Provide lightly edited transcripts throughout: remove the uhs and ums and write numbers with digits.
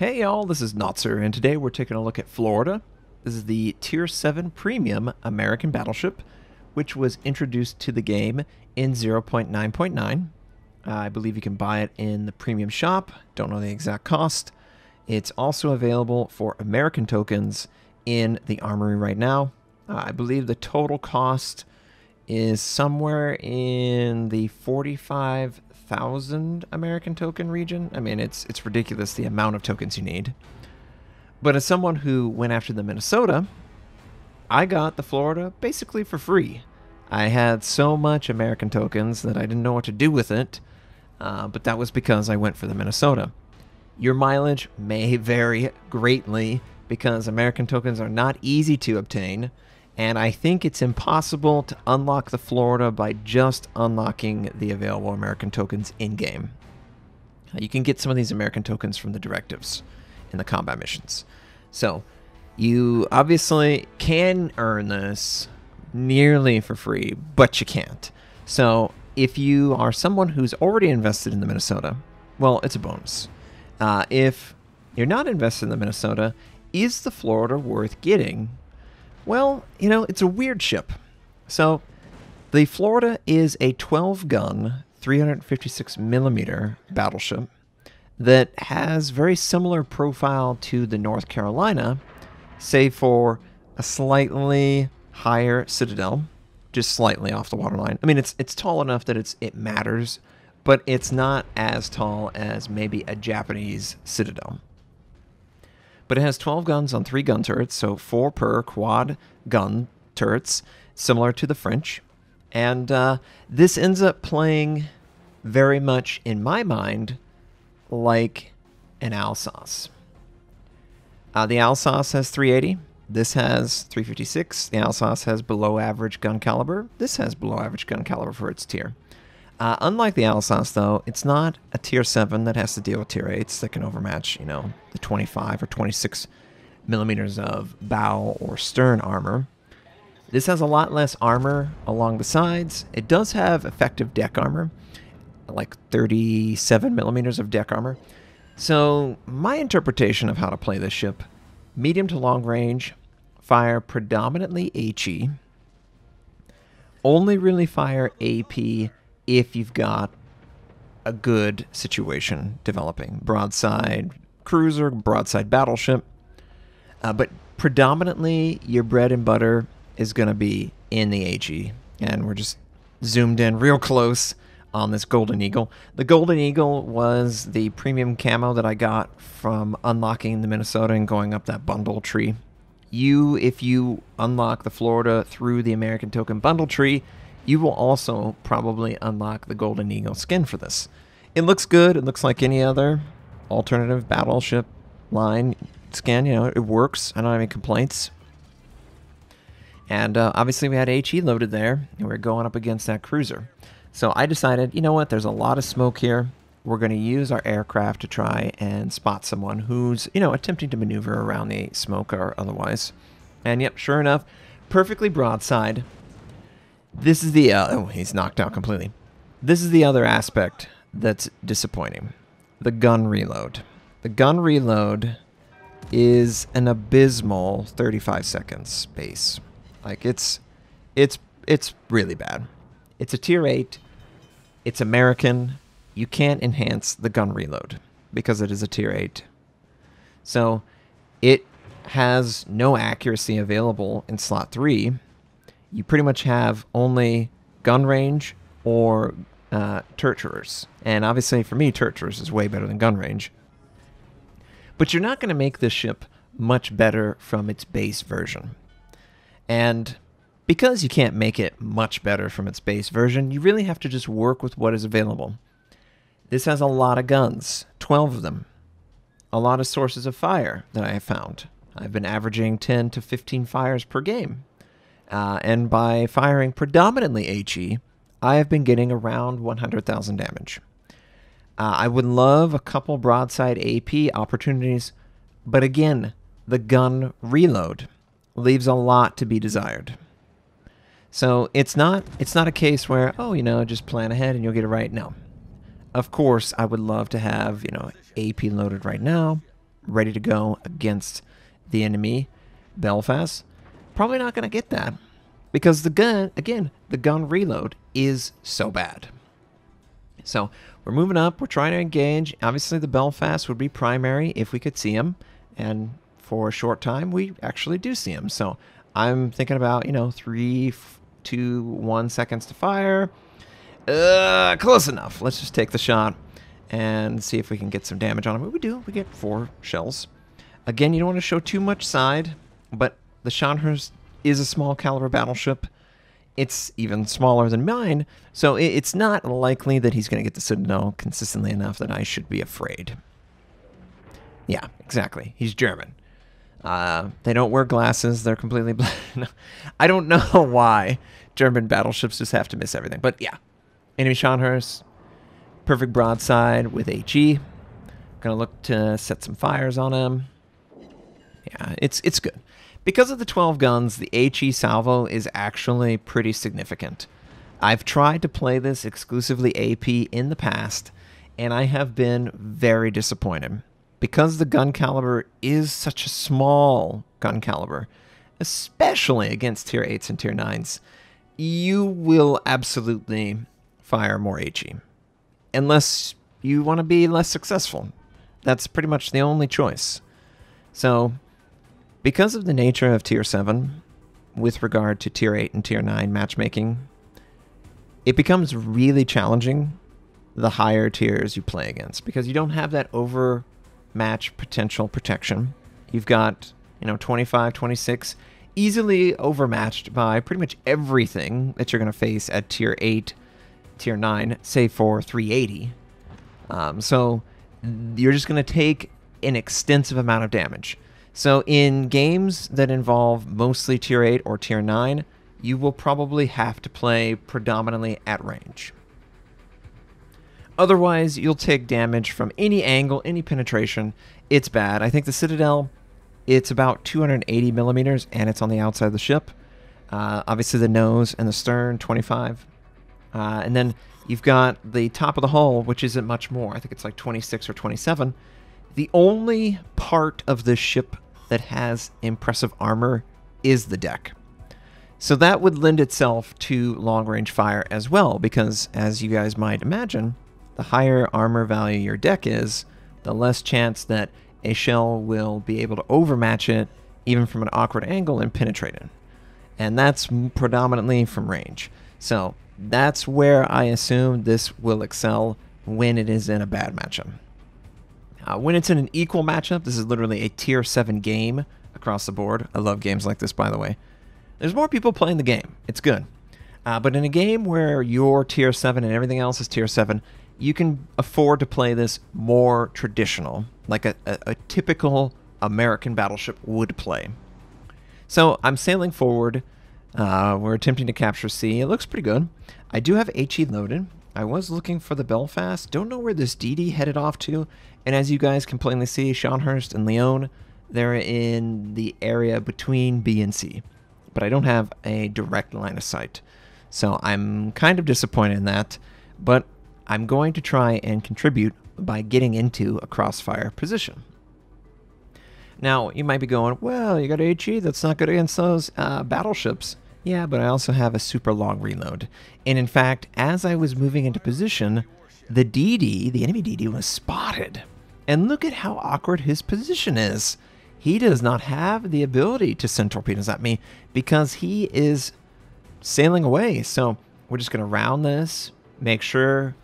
Hey y'all, this is Notser, and today we're taking a look at Florida. This is the Tier 7 Premium American Battleship, which was introduced to the game in 0.9.9. I believe you can buy it in the premium shop, don't know the exact cost. It's also available for American tokens in the armory right now. I believe the total cost is somewhere in the 45,000 American token region. I mean, it's ridiculous the amount of tokens you need. But as someone who went after the Minnesota, I got the Florida basically for free. I had so much American tokens that I didn't know what to do with it, but that was because I went for the Minnesota. Your mileage may vary greatly because American tokens are not easy to obtain, and I think it's impossible to unlock the Florida by just unlocking the available American tokens in-game. You can get some of these American tokens from the directives in the combat missions. So, you obviously can earn this nearly for free, but you can't. So, if you are someone who's already invested in the Minnesota, well, it's a bonus. If you're not invested in the Minnesota, is the Florida worth getting? Well, you know, it's a weird ship. So, the Florida is a 12-gun, 356mm battleship that has very similar profile to the North Carolina, save for a slightly higher Citadel, just slightly off the waterline. I mean, it's tall enough that it matters, but it's not as tall as maybe a Japanese Citadel. But it has 12 guns on 3 gun turrets, so 4 per quad gun turrets, similar to the French. And this ends up playing very much, in my mind, like an Alsace. The Alsace has 380. This has 356. The Alsace has below average gun caliber. This has below average gun caliber for its tier. Unlike the Alsace, though, it's not a Tier 7 that has to deal with Tier 8s that can overmatch, you know, the 25 or 26 millimeters of bow or stern armor. This has a lot less armor along the sides. It does have effective deck armor, like 37 millimeters of deck armor. So, my interpretation of how to play this ship, medium to long range, fire predominantly HE, only really fire AP if you've got a good situation developing. Broadside cruiser, broadside battleship. But predominantly, your bread and butter is going to be in the HE. And we're just zoomed in real close on this Golden Eagle. The Golden Eagle was the premium camo that I got from unlocking the Minnesota and going up that bundle tree. If you unlock the Florida through the American token bundle tree, you will also probably unlock the Golden Eagle skin for this. It looks good. It looks like any other alternative battleship line skin. You know, it works. I don't have any complaints. And obviously we had HE loaded there, and we're going up against that cruiser. So I decided, you know what, there's a lot of smoke here. We're going to use our aircraft to try and spot someone who's, you know, attempting to maneuver around the smoke or otherwise. And yep, sure enough, perfectly broadside. This is the, oh, he's knocked out completely. This is the other aspect that's disappointing. The gun reload. The gun reload is an abysmal 35 seconds base. Like, it's really bad. It's a Tier 8. It's American. You can't enhance the gun reload because it is a Tier 8. So, it has no accuracy available in slot 3. You pretty much have only gun range or turret. And obviously, for me, turret is way better than gun range. But you're not going to make this ship much better from its base version. And because you can't make it much better from its base version, you really have to just work with what is available. This has a lot of guns, 12 of them. A lot of sources of fire that I have found. I've been averaging 10 to 15 fires per game. And by firing predominantly HE, I have been getting around 100,000 damage. I would love a couple broadside AP opportunities, but again, the gun reload leaves a lot to be desired. So it's not a case where, oh, you know, just plan ahead and you'll get it right. No. Of course, I would love to have, you know, AP loaded right now. ready to go against the enemy Belfast, probably not going to get that. Because the gun, again, the gun reload is so bad. So we're moving up. We're trying to engage. Obviously, the Belfast would be primary if we could see him. And for a short time, we actually do see him. So I'm thinking about, 3, 2, 1 seconds to fire. Close enough. Let's just take the shot and see if we can get some damage on him. We do. We get 4 shells. Again, you don't want to show too much side, but the Scharnhorst is a small caliber battleship. It's even smaller than mine, so it's not likely that he's going to get the Citadel consistently enough that I should be afraid. Yeah, exactly. He's German. They don't wear glasses. They're completely blind. I don't know why German battleships just have to miss everything. But yeah, enemy Scharnhorst, perfect broadside with HE. Gonna look to set some fires on him. Yeah, it's good. Because of the 12 guns, the HE salvo is actually pretty significant. I've tried to play this exclusively AP in the past, and I have been very disappointed. Because the gun caliber is such a small gun caliber, especially against tier 8s and tier 9s, you will absolutely fire more HE. Unless you want to be less successful. That's pretty much the only choice. So, because of the nature of tier 7, with regard to tier 8 and tier 9 matchmaking, it becomes really challenging the higher tiers you play against, because you don't have that overmatch potential protection. You've got, 25, 26, easily overmatched by pretty much everything that you're going to face at tier 8, tier 9, save for 380. So you're just going to take an extensive amount of damage. So in games that involve mostly tier 8 or tier 9, you will probably have to play predominantly at range. Otherwise, you'll take damage from any angle, any penetration. It's bad. I think the Citadel, it's about 280 millimeters, and it's on the outside of the ship. Obviously, the nose and the stern, 25. And then you've got the top of the hull, which isn't much more. I think it's like 26 or 27. The only part of this ship that has impressive armor is the deck. So that would lend itself to long-range fire as well, because as you guys might imagine, the higher armor value your deck is, the less chance that a shell will be able to overmatch it, even from an awkward angle, and penetrate it. And that's predominantly from range. So that's where I assume this will excel when it is in a bad matchup. When it's in an equal matchup, this is literally a tier 7 game across the board. I love games like this, by the way. There's more people playing the game. It's good. But in a game where you're tier 7 and everything else is tier 7, you can afford to play this more traditional, like a typical American battleship would play. So I'm sailing forward. We're attempting to capture C. It looks pretty good. I do have HE loaded. I was looking for the Belfast. Don't know where this DD headed off to. And as you guys can plainly see, Scharnhorst and Lyon, they're in the area between B and C. But I don't have a direct line of sight. So I'm kind of disappointed in that. But I'm going to try and contribute by getting into a crossfire position. Now, you might be going, well, you got HE, that's not good against those battleships. Yeah, but I also have a super long reload. And in fact, as I was moving into position, the DD, the enemy DD, was spotted. And look at how awkward his position is. He does not have the ability to send torpedoes at me because he is sailing away. So we're just going to round this, make sure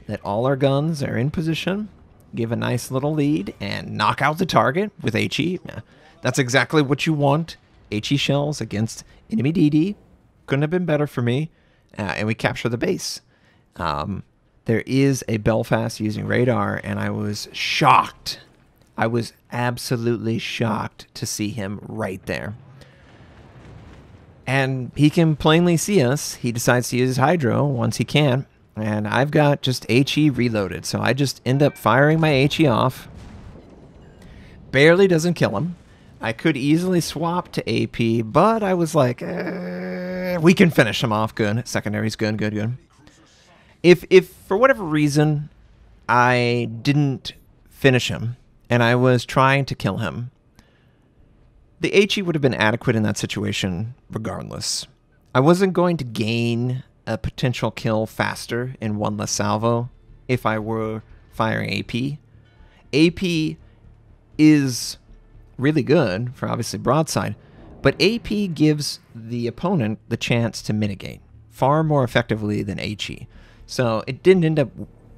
that all our guns are in position, give a nice little lead, and knock out the target with HE. That's exactly what you want. HE shells against enemy DD. Couldn't have been better for me. And we capture the base. There is a Belfast using radar, and I was shocked. I was absolutely shocked to see him right there. And he can plainly see us. He decides to use hydro once he can. And I've got just HE reloaded. So I just end up firing my HE off. Barely doesn't kill him. I could easily swap to AP, but I was like, we can finish him off. Good. Secondary's good, good, good. If for whatever reason I didn't finish him and I was trying to kill him, the HE would have been adequate in that situation regardless. I wasn't going to gain a potential kill faster in one less salvo if I were firing AP. AP is really good for obviously broadside, but AP gives the opponent the chance to mitigate far more effectively than HE. So it didn't end up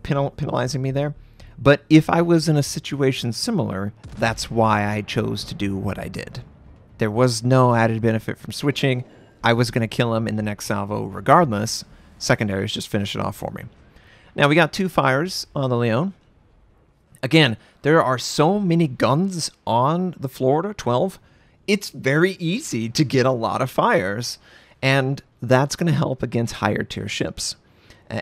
penalizing me there. But if I was in a situation similar, that's why I chose to do what I did. There was no added benefit from switching. I was going to kill him in the next salvo regardless. Secondaries just finish it off for me. Now we got 2 fires on the Leon. Again, there are so many guns on the Florida 12. It's very easy to get a lot of fires, and that's going to help against higher tier ships.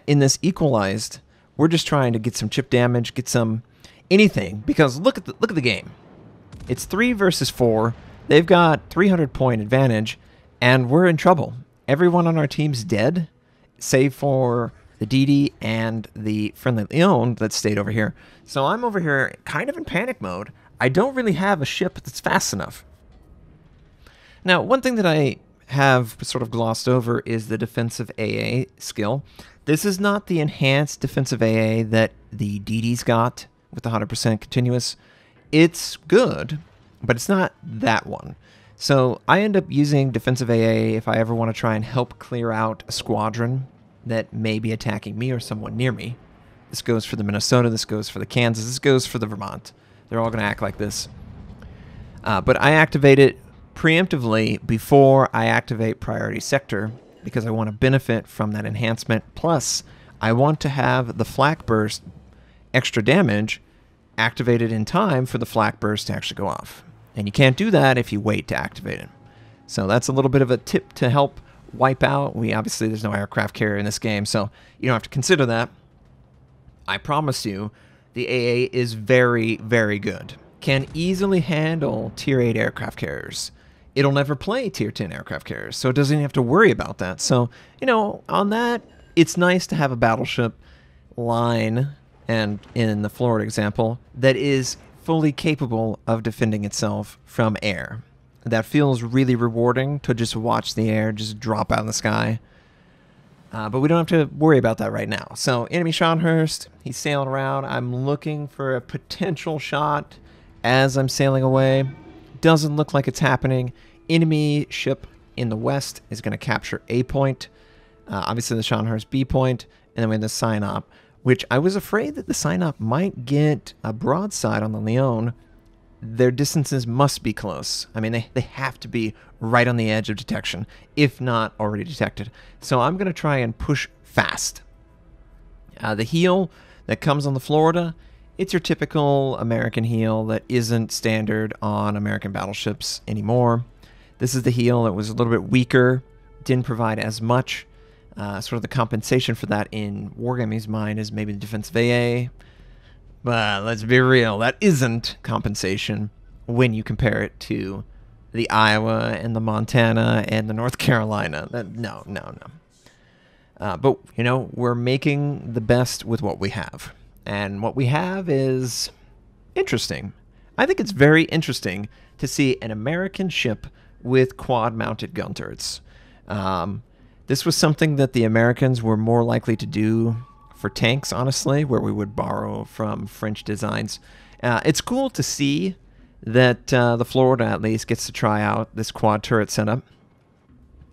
In this equalized, we're just trying to get some chip damage, get some anything, because look at the game. It's 3 versus 4. They've got 300-point advantage, and we're in trouble. Everyone on our team's dead, save for the DD and the friendly Leon that stayed over here. So I'm over here kind of in panic mode. I don't really have a ship that's fast enough. Now, one thing that I have sort of glossed over is the defensive AA skill. This is not the enhanced defensive AA that the DD's got with the 100% continuous. It's good, but it's not that one. So I end up using defensive AA if I ever want to try and help clear out a squadron that may be attacking me or someone near me. This goes for the Minnesota, this goes for the Kansas, this goes for the Vermont. They're all going to act like this. But I activate it preemptively before I activate priority sector because I want to benefit from that enhancement. Plus, I want to have the flak burst extra damage activated in time for the flak burst to actually go off. And you can't do that if you wait to activate it. So that's a little bit of a tip to help wipe out. Obviously there's no aircraft carrier in this game, so you don't have to consider that. I promise you, the AA is very, very good. Can easily handle tier 8 aircraft carriers. It'll never play tier 10 aircraft carriers, so it doesn't even have to worry about that. So, on that, it's nice to have a battleship line, and in the Florida example, that is fully capable of defending itself from air. That feels really rewarding to just watch the air just drop out in the sky. But we don't have to worry about that right now. So, enemy Scharnhorst, he's sailing around. I'm looking for a potential shot as I'm sailing away. Doesn't look like it's happening. Enemy ship in the west is going to capture A point. Obviously, the Scharnhorst B point. And then we have the Synop, which I was afraid that the Synop might get a broadside on the Leon. Their distances must be close. I mean, they have to be right on the edge of detection, if not already detected. So I'm going to try and push fast. The heel that comes on the Florida, it's your typical American heel that isn't standard on American battleships anymore. This is the heel that was a little bit weaker, didn't provide as much. Sort of the compensation for that in Wargaming's mind is maybe the defensive AA. But let's be real, that isn't compensation when you compare it to the Iowa and the Montana and the North Carolina. No. But, we're making the best with what we have. And what we have is interesting. I think it's very interesting to see an American ship with quad-mounted gun turrets. This was something that the Americans were more likely to do for tanks, honestly, where we would borrow from French designs. It's cool to see that the Florida, at least, gets to try out this quad turret setup.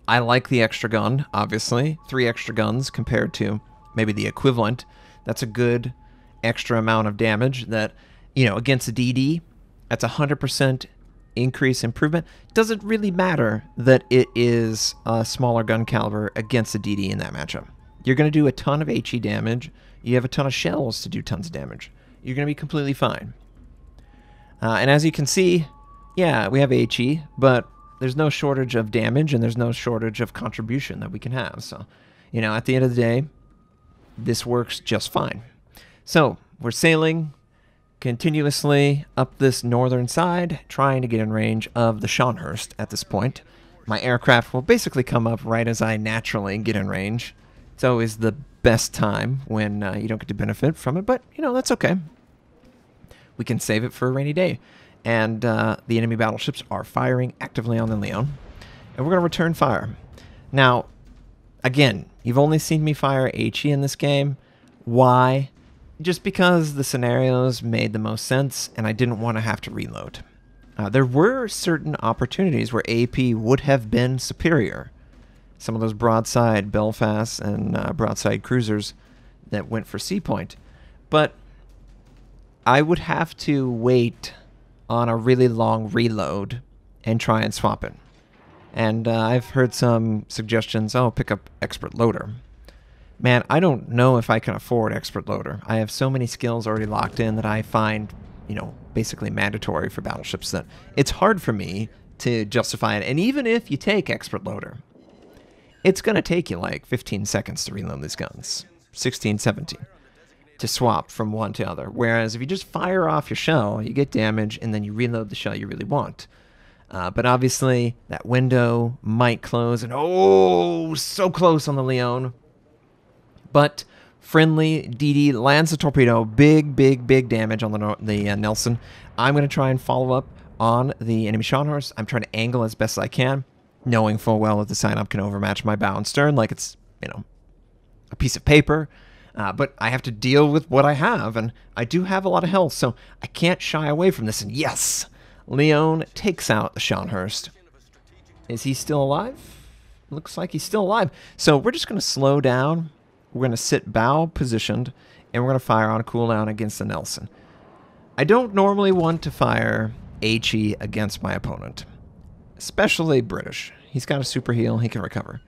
I like the extra gun, obviously. 3 extra guns compared to maybe the equivalent. That's a good extra amount of damage that, against the DD, that's 100% increase improvement. Doesn't really matter that it is a smaller gun caliber against the DD in that matchup. You're going to do a ton of HE damage. You have a ton of shells to do tons of damage. You're going to be completely fine. And as you can see, yeah, we have HE, but there's no shortage of damage and there's no shortage of contribution that we can have. So, at the end of the day, this works just fine. So, we're sailing continuously up this northern side, trying to get in range of the Scharnhorst at this point. My aircraft will basically come up right as I naturally get in range. It's always the best time when you don't get to benefit from it, but, that's okay. we can save it for a rainy day. And the enemy battleships are firing actively on the Leon. And we're going to return fire. Now, again, you've only seen me fire HE in this game. Why? Just because the scenarios made the most sense, and I didn't want to have to reload. There were certain opportunities where AP would have been superior. Some of those broadside Belfast and broadside cruisers that went for C point. But I would have to wait on a really long reload and try and swap it. And I've heard some suggestions, oh, pick up Expert Loader. Man, I don't know if I can afford Expert Loader. I have so many skills already locked in that I find, basically mandatory for battleships that it's hard for me to justify it. And even if you take Expert Loader, it's going to take you like 15 seconds to reload these guns. 16, 17. To swap from one to other. Whereas if you just fire off your shell, you get damage, and then you reload the shell you really want. But obviously, that window might close, and oh, so close on the Leon. But friendly DD lands the torpedo. Big, big, big damage on the Nelson. I'm going to try and follow up on the enemy Scharnhorst. I'm trying to angle as best I can, knowing full well that the sign-up can overmatch my bow and stern like it's, a piece of paper. But I have to deal with what I have, and I do have a lot of health, so I can't shy away from this. And yes, Leon takes out the Scharnhorst. Is he still alive? Looks like he's still alive. So we're just going to slow down. We're going to sit bow positioned, and we're going to fire on a cooldown against the Nelson. I don't normally want to fire HE against my opponent, especially British. He's got a super heal. He can recover.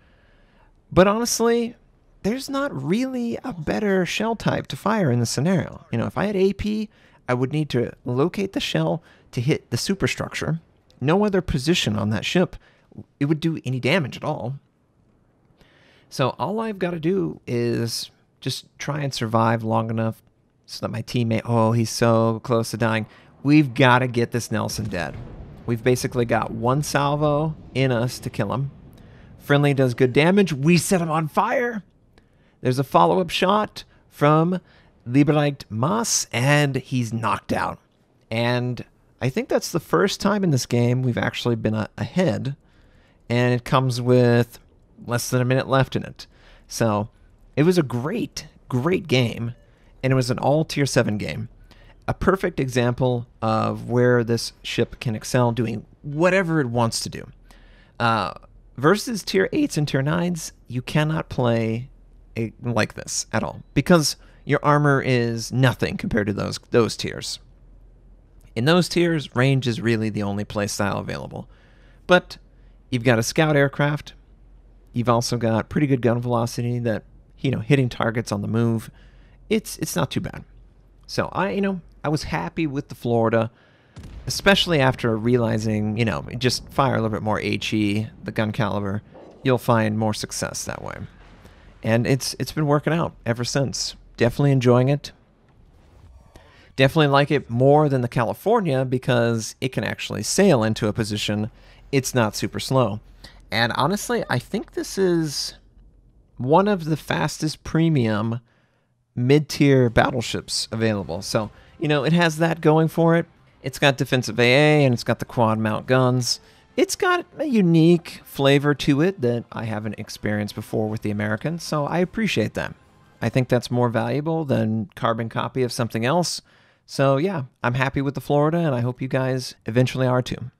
But honestly, there's not really a better shell type to fire in this scenario. If I had AP, I would need to locate the shell to hit the superstructure. No other position on that ship it would do any damage at all. So all I've got to do is just try and survive long enough so that my teammate, oh, he's so close to dying. We've got to get this Nelson dead. We've basically got one salvo in us to kill him. Friendly does good damage. We set him on fire. There's a follow-up shot from Lieberleicht Maas, and he's knocked out. And I think that's the first time in this game we've actually been ahead, and it comes with less than a minute left in it. So it was a great, great game, and it was an all Tier 7 game. A perfect example of where this ship can excel doing whatever it wants to do. Versus Tier 8s and Tier 9s, you cannot play like this at all, because your armor is nothing compared to those tiers. In those tiers, range is really the only playstyle available. But you've got a scout aircraft. You've also got pretty good gun velocity that, hitting targets on the move. It's not too bad. So I was happy with the Florida, especially after realizing, just fire a little bit more HE, the gun caliber. You'll find more success that way. And it's been working out ever since. Definitely enjoying it. Definitely like it more than the California because it can actually sail into a position. It's not super slow. And honestly, I think this is one of the fastest premium mid-tier battleships available. So, it has that going for it. It's got defensive AA and it's got the quad mount guns. It's got a unique flavor to it that I haven't experienced before with the American, so I appreciate that. I think that's more valuable than carbon copy of something else. So yeah, I'm happy with the Florida, and I hope you guys eventually are too.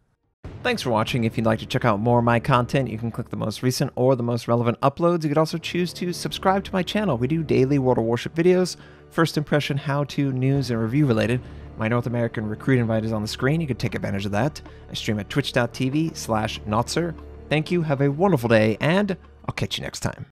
Thanks for watching. If you'd like to check out more of my content, you can click the most recent or the most relevant uploads. You could also choose to subscribe to my channel. We do daily World of Warship videos, first impression, how-to, news, and review related. My North American recruit invite is on the screen. You could take advantage of that. I stream at twitch.tv/Notser. Thank you, have a wonderful day, and I'll catch you next time.